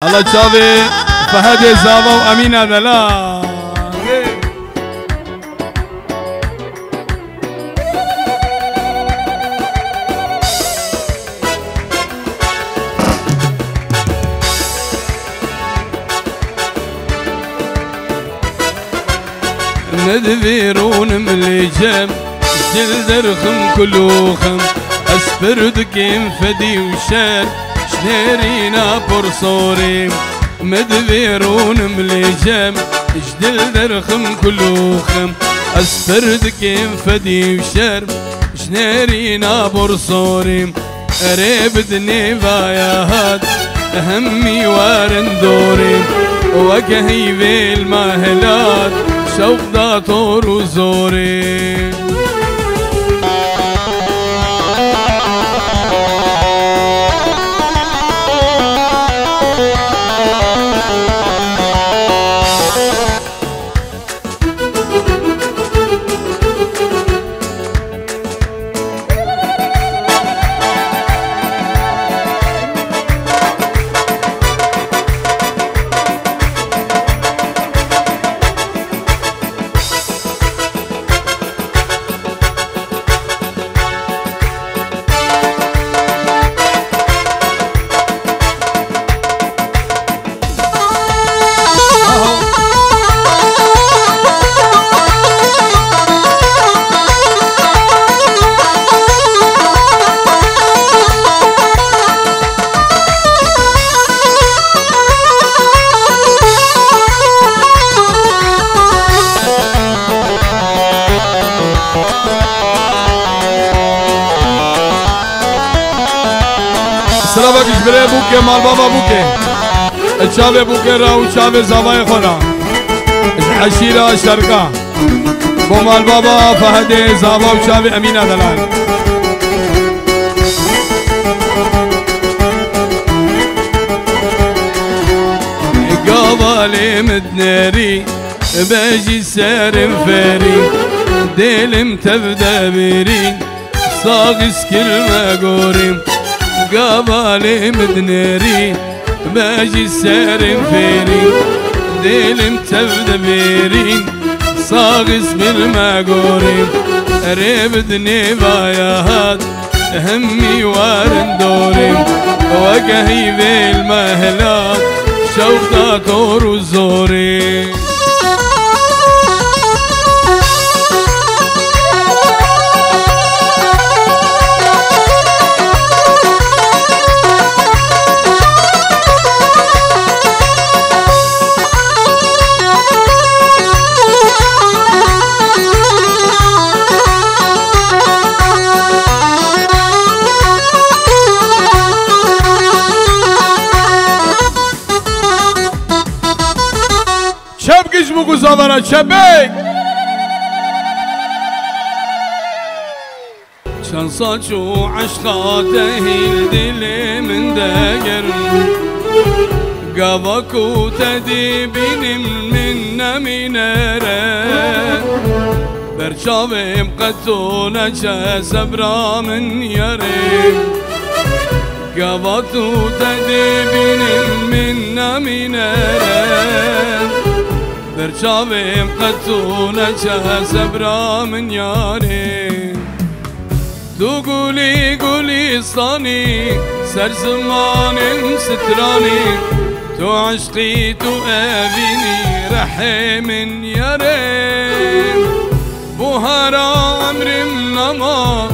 الله تشافي فهد زافا وامينه دلا ندفيرون مليجم جلد رخم كلوخم اسبرد كيم فدي وشار شنيرينا برصوري مدفيرون مليجم جلد رخم كلوخم اسبرد كيم فدي وشار شنيرينا برصوري ريبدني بايات همي وارندوري وكهي في المهلات شوق دا طور وزوري سلامك جبري بوكي مال بابا بوكي تشافي بوكي راو تشافي زباي خورا عشيرة شرقة بو مال بابا فهد زابا وتشافي امينه دلال قبالي مدناري باجي سارم فاري ديلم تبدابيرين صاغس كلمة قوري قبالي مدناري باجي سارم فيري ديلم تبدابيرين صاغس بالمقوري ريبدني بايات همي وارندوري وكهي بالمهلات شوق طور وزوري شبكش بوكو زبرة شبك شان صاچو عشقاته الدل من دقر قبكو تدي بينم من مناره برشابم قطونا شا سبرا من يريم قبطو تدي بينم من مناره برشابم قطونا شا سبرا من ياري تو قولي صاني سر زمان ستراني تو عشقي تو أبيني رحم ياري بوهارا عمري منما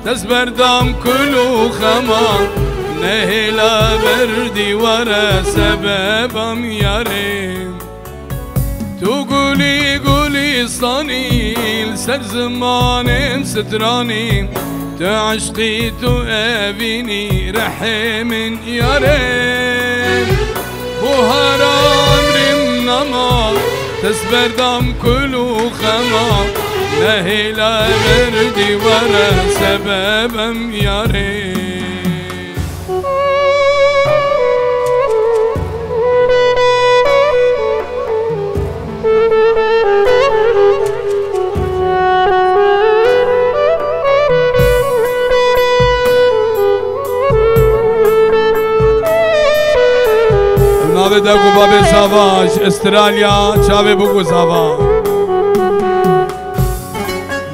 تسبر دام كلو خما نهلا بردي ورا سببم ياري تو قولي صاني سر زمان ستراني تو عشقي تو أبيني رحم ياري بوهارا عمري منما تسبر دام كلو خما نهلا بردي ورا سببم ياري ناوی دگو بابی زاواش استرالیا چاوی بگو زاوا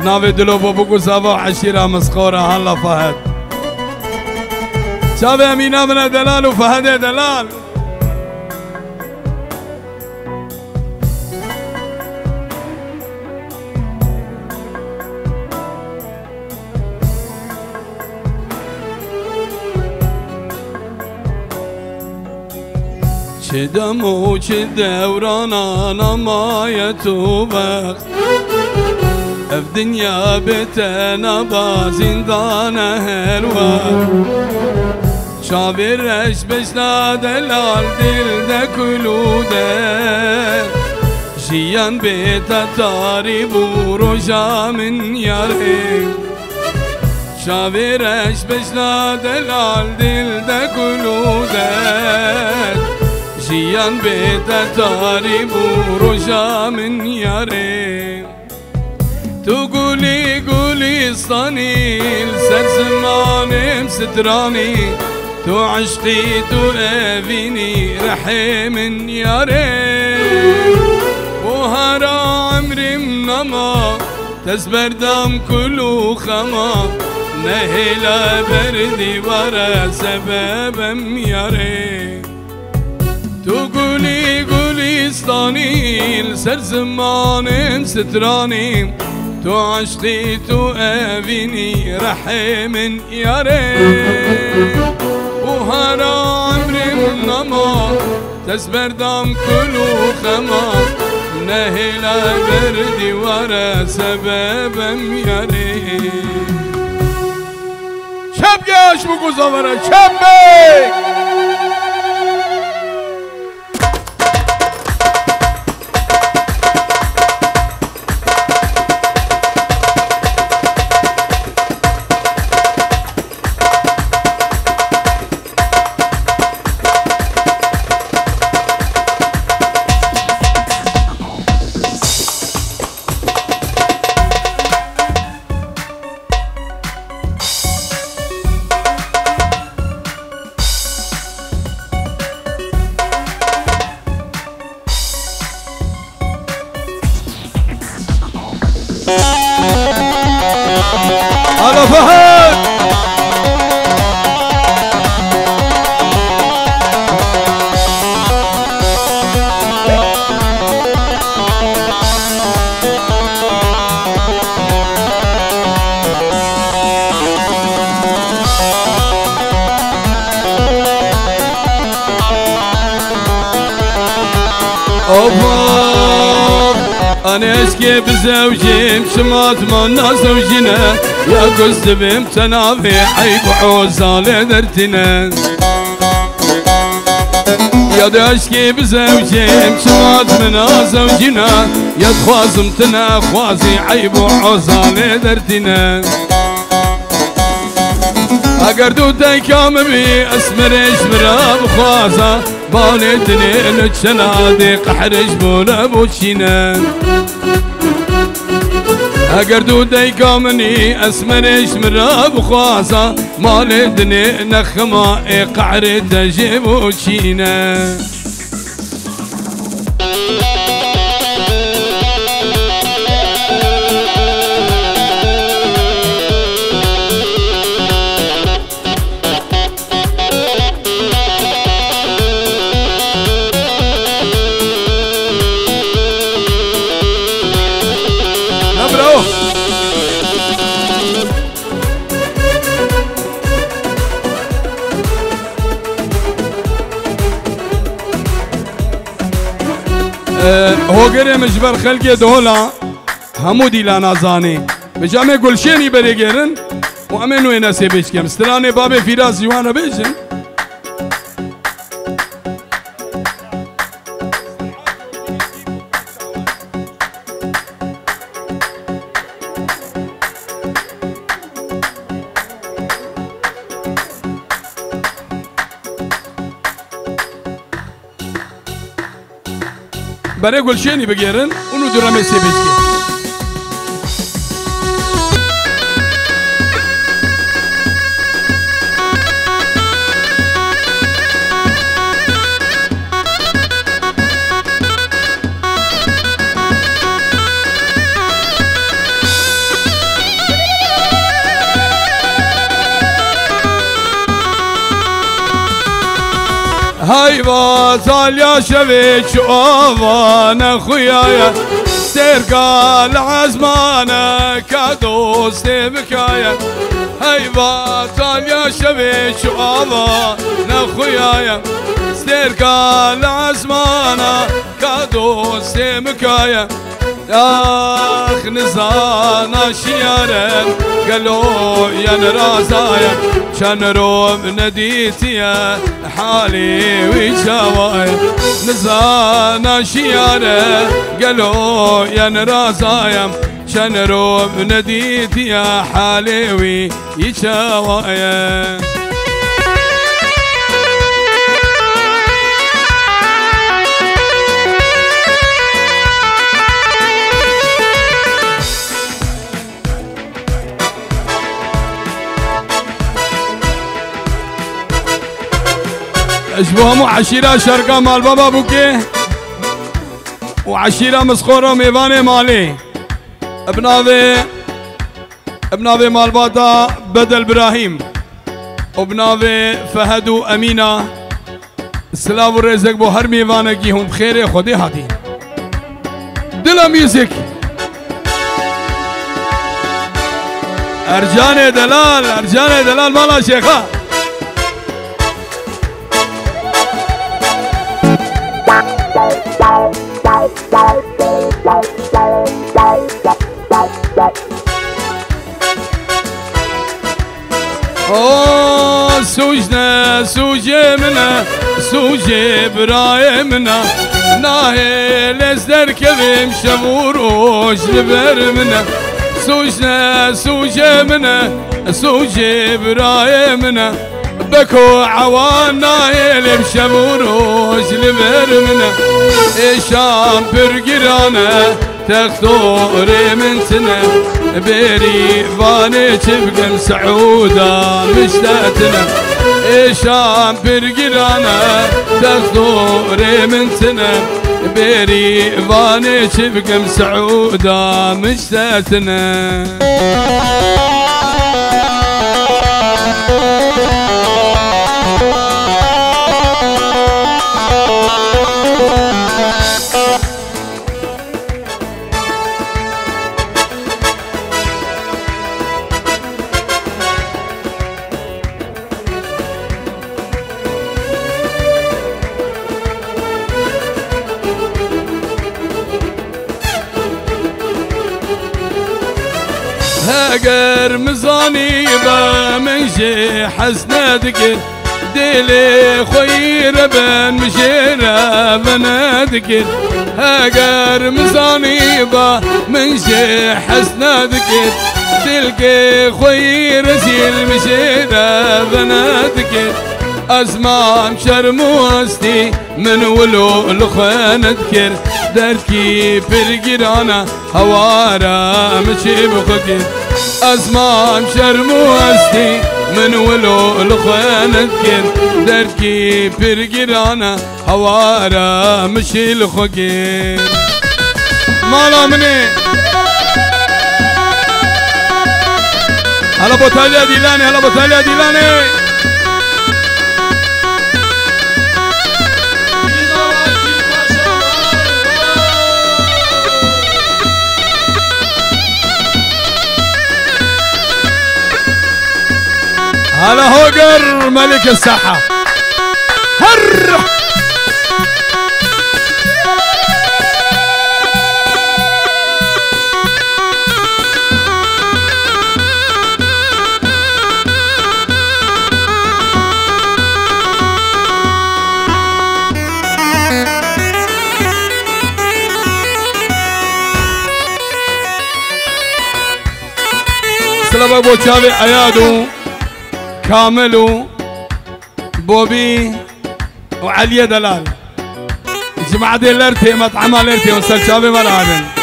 ناوی دلو بگو زاوا عشیره مسخوره هلا فهد چاوی امینه من دلال و فهد دلال چه دم و چه دوران نمایت و وقت اف دنیا بتنا با زندان هر وقت شاورش بشنا دلال دل ده کلوده جیان بیتا تاری بورو جامن یاره شاورش بشنا دلال دل ده کلوده جیان بیتا تاری بورو جامن یاره تو گولی گولیستانی سر زمانم سترانی تو عشقی تو اوینی رحم یاره و هر عمرم نما تزبردم کلو خما نهلا بردی ورا سببم یاره تو گولی گولیستانی سر زمانم سترانی تو عشقی تو اوینی رحم یاره و هر عمرم نما تزبردم کلو خما نهلا بردی ورا سببم یاره شب گشت بگو زاوره شب هلا فهد أنا أشكي بزوجي مشمات منا زوجنا يا قصد بمتنافي حيب عوزالي درتنا يا أشكي بزوجي مشمات منا زوجنا يا خوازمتنا خوازي حيب عوزالي درتنا اگر دو ديكام بي اسمرش مراب خوازا بالدني نتشنادي قحرش بولا بوشينا اگر دو ديكامني اسمرش مراب خوازا بالدني نخما قحر تجيب وشينا هوگره مجبر خلقی دولا همو دیلا نازانی بجامه گلشینی بره گرن و امه نوی نسیبش کم سترانه باب فیراز جوانا بیشن برای گلشینی بگیرن اونو درامه سیبش که هاي باطل يا شبيك وانا خويايا سيرقال عزمانا كادوس بكايا هاي باطل يا شبيك وانا خويايا سيرقال عزمانا كادوس بكايا اخ نزانا شيارن قالوا يا نرازايا كان روب نديتي يا حالي وجوايا نزانا شيارن قالوا يا نرازايا كان روب نديتي يا حالي وجوايا اشبههم وعشيرة شرقة مال بابا بوكي وعشيرة مسخورة ميفاني مالي ابناوي مال باتا بدل ابراهيم وابناوي فهد وامينة السلام والرزق بو هر ميفانة كيهم بخير خدي هاتي دلا ميوزك ارجاني دلال مالا شيخة سوجنا سوجي منا سوجي براي منا ناهي لزدر كبيم شبوروش لبر منا سوجنا سوجي منا سوجي براي منا بكو عوان ناهي لبشبوروش لبر منا إيشام برقرانا تختوري من سنة بيري فاني تبقى مسعودة مشتاتنا إيشام برقرانا تختوري من سنة بيري فاني تبقى مسعودة مشتاتنا هاجر مزاني بمنجي حسنا دقل ديلي خير بن مشينا بنادقل هاجر مزاني بمنجي حسنا دقل ديلي خير زيل مشينا بنادقل أزمان شرموستي من ولو الخان اذكر دركي برقرانا هوارا مشي بخكر أزمان شرموستي من ولو الخان اذكر دركي برقرانا هوارا مشي الخكر مالا مني هلا بوتاليا ديلاني هلا بوتاليا ديلاني هلا هوجر ملك الساحة هر سلام ابو تشابي ايادو كاملو بوبي وعلي دلال جماعة لرتي مطعم لرتي وصل شابي مرحبا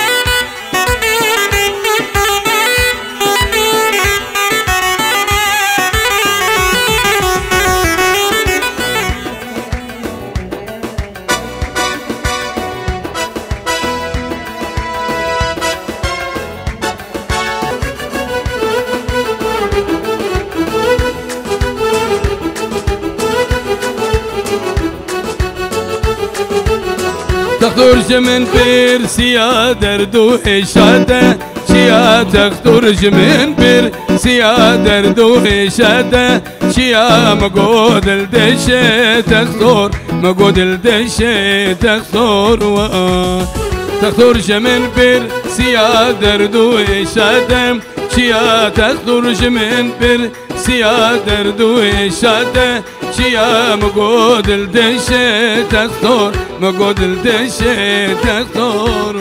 تخرج من بير سيا دردو هشادة شيا تخرج من بير سيا دردو هشادة شيا مقود الدشة تخطر مقود الدشة تخطر تخرج من بير سيا دردو هشادة شيا تخرج من بير سيا دردو هشادة شيا مقود الدشة تخطر مقود الدشة تخطر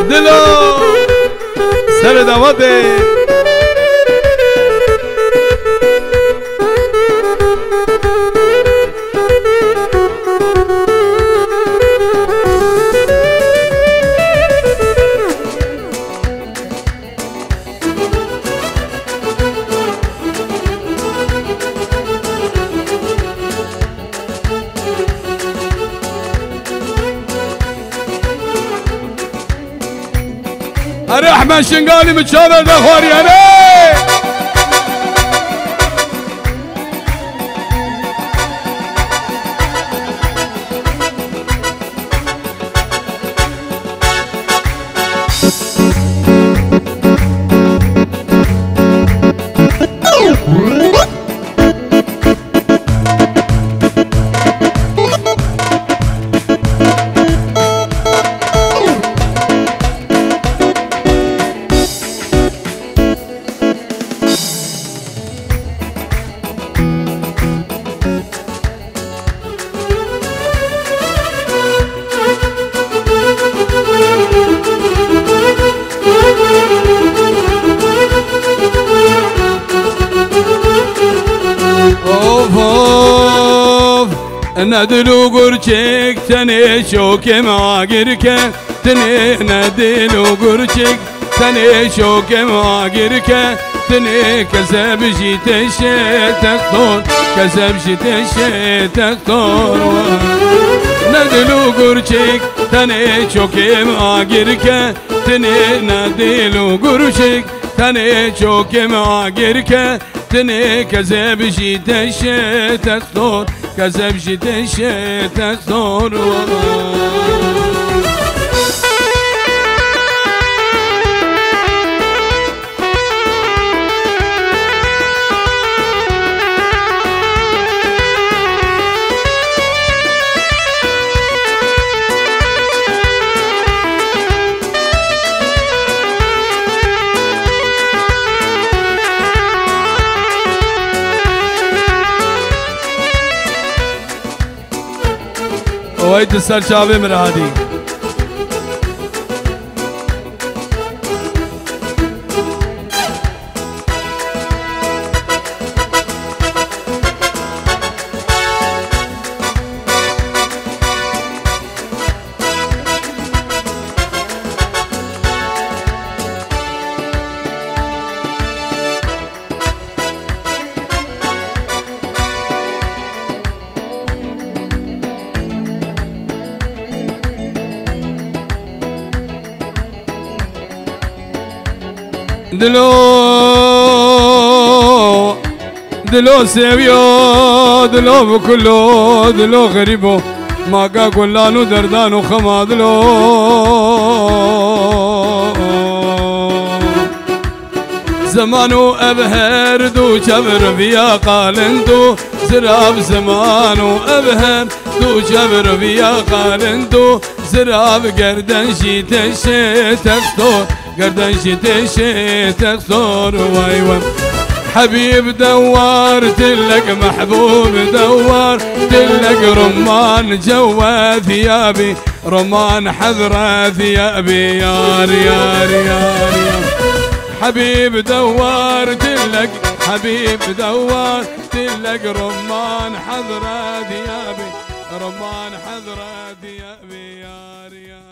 دلو سرد ودي أري أحمد شنقالي متشابه دخوري أنا ندلو قرشك تني شوك معاقرك تني ندلو قرشك تني شوك معاقرك تني كسب جيت الشي تخطر كسب جيت الشي تخطر ندلو قرشك تني شوك معاقرك تني ندلو قرشك تني شوك معاقرك تني كسب جيت الشي تخطر كذب جيت الشي تخطر ويد السرشابي مرادي دلو سيبيو دلو بكلو دلو غريبو ما كا كلانو دردانو خمادلو زمانو أبهر دو جبر بيا قالندو زراب زمانو أبهر دو جبر بيا قالندو زراب قردن شيت الشي تخطر قردن شيت الشي تخطر واي واي حبيب دوار تلك محبوب دوار تلك رمان جوا ثيابي رمان حذرة ثيابي يار يار يار يار حبيب دوار تلك حبيب دوار تلك رمان حذرة ثيابي رمان حذرة ثيابي يار يار